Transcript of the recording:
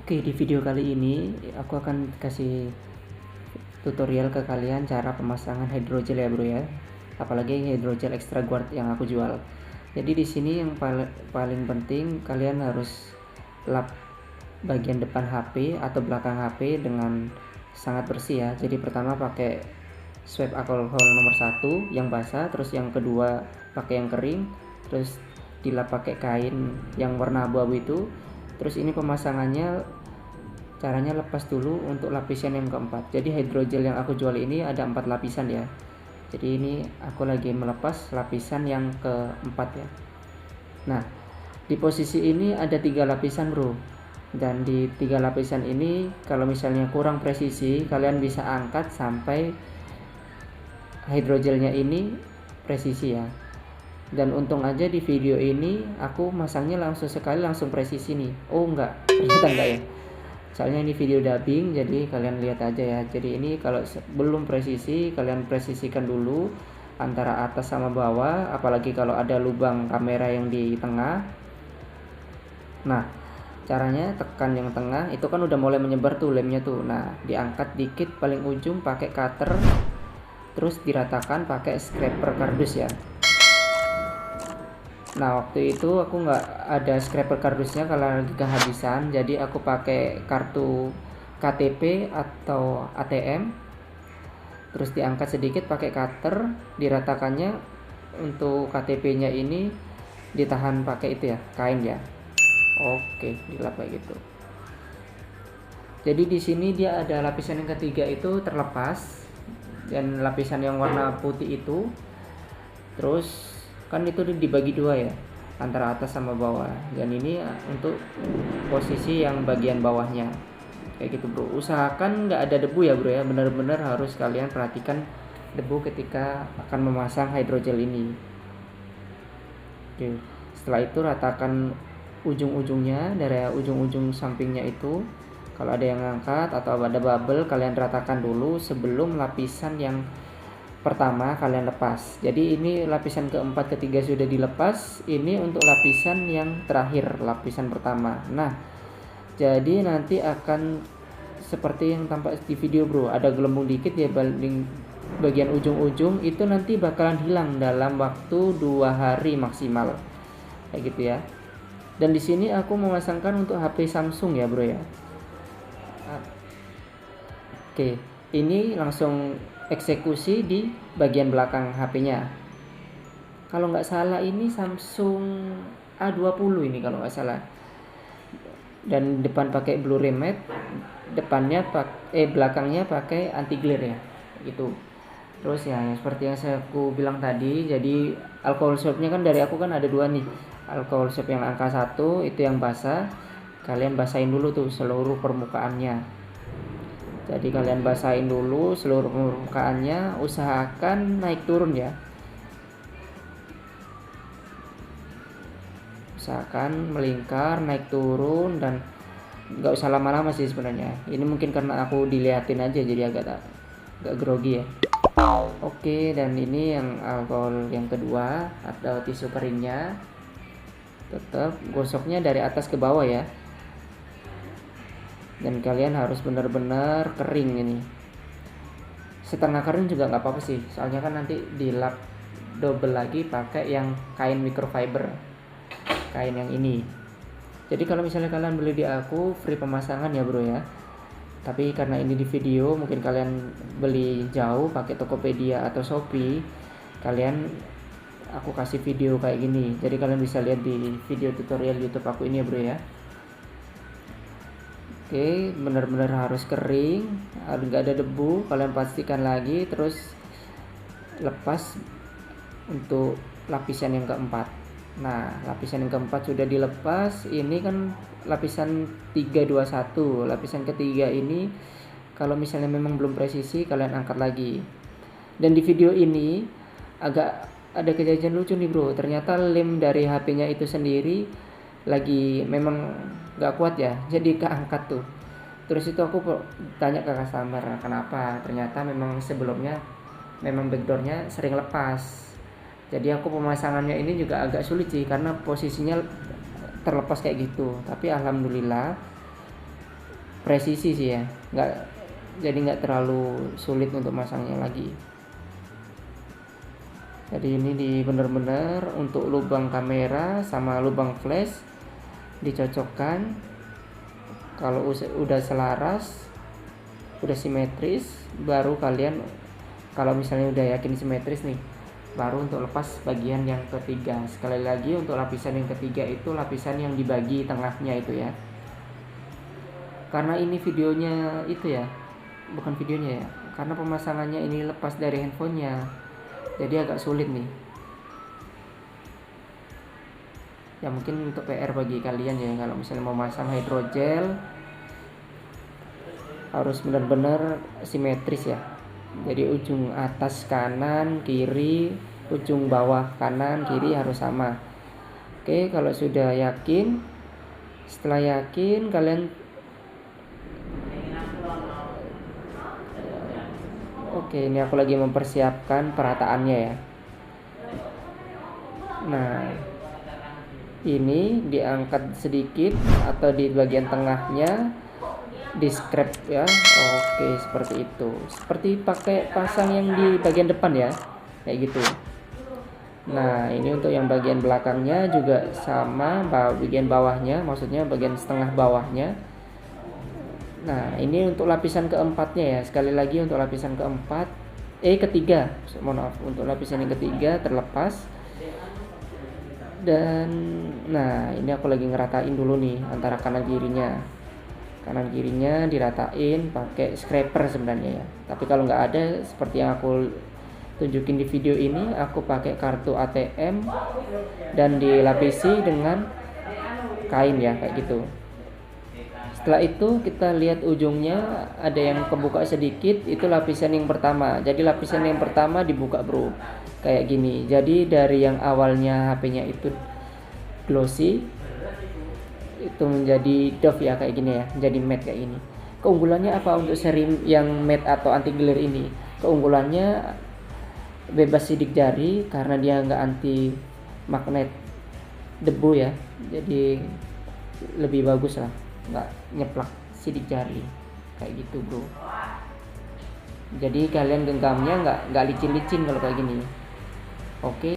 Oke, di video kali ini aku akan kasih tutorial ke kalian cara pemasangan hydrogel ya bro ya. Apalagi hydrogel extra guard yang aku jual. Jadi di sini yang paling penting kalian harus lap bagian depan HP atau belakang HP dengan sangat bersih ya. Jadi pertama pakai swab alkohol nomor 1 yang basah, terus yang kedua pakai yang kering, terus dilap pakai kain yang warna abu-abu itu. Terus ini pemasangannya caranya lepas dulu untuk lapisan yang keempat. Jadi hydrogel yang aku jual ini ada 4 lapisan ya. Jadi ini aku lagi melepas lapisan yang keempat ya. Nah, di posisi ini ada 3 lapisan bro. Dan di 3 lapisan ini kalau misalnya kurang presisi, kalian bisa angkat sampai hydrogelnya ini presisi ya. Dan untung aja di video ini aku masangnya langsung sekali langsung presisi nih. Oh enggak, ternyata enggak ya. Soalnya ini video dubbing, jadi kalian lihat aja ya. Jadi ini kalau belum presisi, kalian presisikan dulu antara atas sama bawah, apalagi kalau ada lubang kamera yang di tengah. Nah, caranya tekan yang tengah, itu kan udah mulai menyebar tuh lemnya tuh. Nah, diangkat dikit paling ujung pakai cutter, terus diratakan pakai scraper kardus ya. Nah, waktu itu aku nggak ada scraper kardusnya kalau lagi kehabisan, jadi aku pakai kartu KTP atau ATM, terus diangkat sedikit pakai cutter, diratakannya. Untuk KTP-nya ini ditahan pakai itu ya, kain ya. Oke, dilap kayak gitu. Jadi di sini dia ada lapisan yang ketiga itu terlepas, dan lapisan yang warna putih itu, terus kan itu dibagi dua ya, antara atas sama bawah. Dan ini untuk posisi yang bagian bawahnya kayak gitu bro. Usahakan nggak ada debu ya bro ya, benar-benar harus kalian perhatikan debu ketika akan memasang hydrogel ini. Oke. Setelah itu ratakan ujung-ujungnya, dari ujung-ujung sampingnya itu. Kalau ada yang ngangkat atau ada bubble, kalian ratakan dulu sebelum lapisan yang pertama kalian lepas. Jadi ini lapisan keempat, ketiga sudah dilepas. Ini untuk lapisan yang terakhir, lapisan pertama. Nah, jadi nanti akan seperti yang tampak di video bro. Ada gelembung dikit ya bagian ujung-ujung itu nanti bakalan hilang dalam waktu 2 hari maksimal. Kayak gitu ya. Dan di sini aku memasangkan untuk HP Samsung ya bro ya. Oke, ini langsung eksekusi di bagian belakang HP-nya. Kalau nggak salah ini Samsung A20 ini kalau nggak salah. Dan depan pakai Blu-ray matte, belakangnya pakai anti glare ya, gitu. Terus ya seperti yang aku bilang tadi, jadi alkohol swab-nya kan dari aku kan ada 2 nih. Alkohol swab yang angka 1 itu yang basah, kalian basahin dulu tuh seluruh permukaannya. Jadi kalian basahin dulu seluruh permukaannya, usahakan naik turun ya. Usahakan melingkar, naik turun, dan nggak usah lama-lama sih sebenarnya. Ini mungkin karena aku diliatin aja jadi agak grogi ya. Oke, dan ini yang alkohol yang kedua atau tisu keringnya. Tetap gosoknya dari atas ke bawah ya. Dan kalian harus benar-benar kering ini. Setengah kering juga nggak apa-apa sih, soalnya kan nanti dilap double lagi pakai yang kain microfiber, kain yang ini. Jadi kalau misalnya kalian beli di aku free pemasangan ya bro ya. Tapi karena ini di video, mungkin kalian beli jauh pakai Tokopedia atau Shopee, aku kasih video kayak gini. Jadi kalian bisa lihat di video tutorial YouTube aku ini ya bro ya. Oke, benar-benar harus kering, nggak ada debu. Kalian pastikan lagi, terus lepas untuk lapisan yang keempat. Nah, lapisan yang keempat sudah dilepas. Ini kan lapisan 321. Lapisan ketiga ini kalau misalnya memang belum presisi, kalian angkat lagi. Dan di video ini agak ada kejadian lucu nih bro. Ternyata lem dari HP-nya itu sendiri lagi memang gak kuat ya, jadi keangkat tuh. Terus itu aku tanya ke customer kenapa, ternyata memang sebelumnya memang backdoornya sering lepas. Jadi aku pemasangannya ini juga agak sulit sih karena posisinya terlepas kayak gitu. Tapi alhamdulillah presisi sih ya, jadi nggak terlalu sulit untuk masangnya lagi. Jadi ini bener-bener untuk lubang kamera sama lubang flash dicocokkan. Kalau udah selaras, udah simetris, baru kalian kalau misalnya udah yakin simetris nih, baru untuk lepas bagian yang ketiga. Sekali lagi, untuk lapisan yang ketiga itu lapisan yang dibagi tengahnya itu ya. Karena ini videonya itu ya, bukan videonya ya, karena pemasangannya ini lepas dari handphonenya, jadi agak sulit nih ya. Mungkin untuk PR bagi kalian ya, kalau misalnya mau masang hydrogel harus benar-benar simetris ya. Jadi ujung atas kanan kiri, ujung bawah kanan kiri harus sama. Oke, kalau sudah yakin, setelah yakin kalian oke, ini aku lagi mempersiapkan perataannya ya. Nah, ini diangkat sedikit atau di bagian tengahnya di scrap ya. Oke, seperti itu. Seperti pakai pasang yang di bagian depan ya, kayak gitu. Nah, ini untuk yang bagian belakangnya juga sama, bagian bawahnya, maksudnya bagian setengah bawahnya. Nah, ini untuk lapisan keempatnya ya. Sekali lagi untuk lapisan ketiga, mohon maaf, untuk lapisan yang ketiga terlepas. Dan nah, ini aku lagi ngeratain dulu nih antara kanan kirinya diratain pakai scraper sebenarnya ya. Tapi kalau nggak ada seperti yang aku tunjukin di video ini, aku pakai kartu ATM dan dilapisi dengan kain ya, kayak gitu. Setelah itu kita lihat ujungnya ada yang kebuka sedikit, itu lapisan yang pertama. Jadi lapisan yang pertama dibuka bro, kayak gini. Jadi dari yang awalnya HP-nya itu glossy, itu menjadi doff ya, kayak gini ya, jadi matte kayak gini. Keunggulannya apa untuk seri yang matte atau anti glare ini? Keunggulannya bebas sidik jari karena dia nggak anti magnet debu ya, jadi lebih bagus lah, nggak nyeplak sidik jari kayak gitu bro. Jadi kalian genggamnya nggak licin-licin kalau kayak gini. Oke,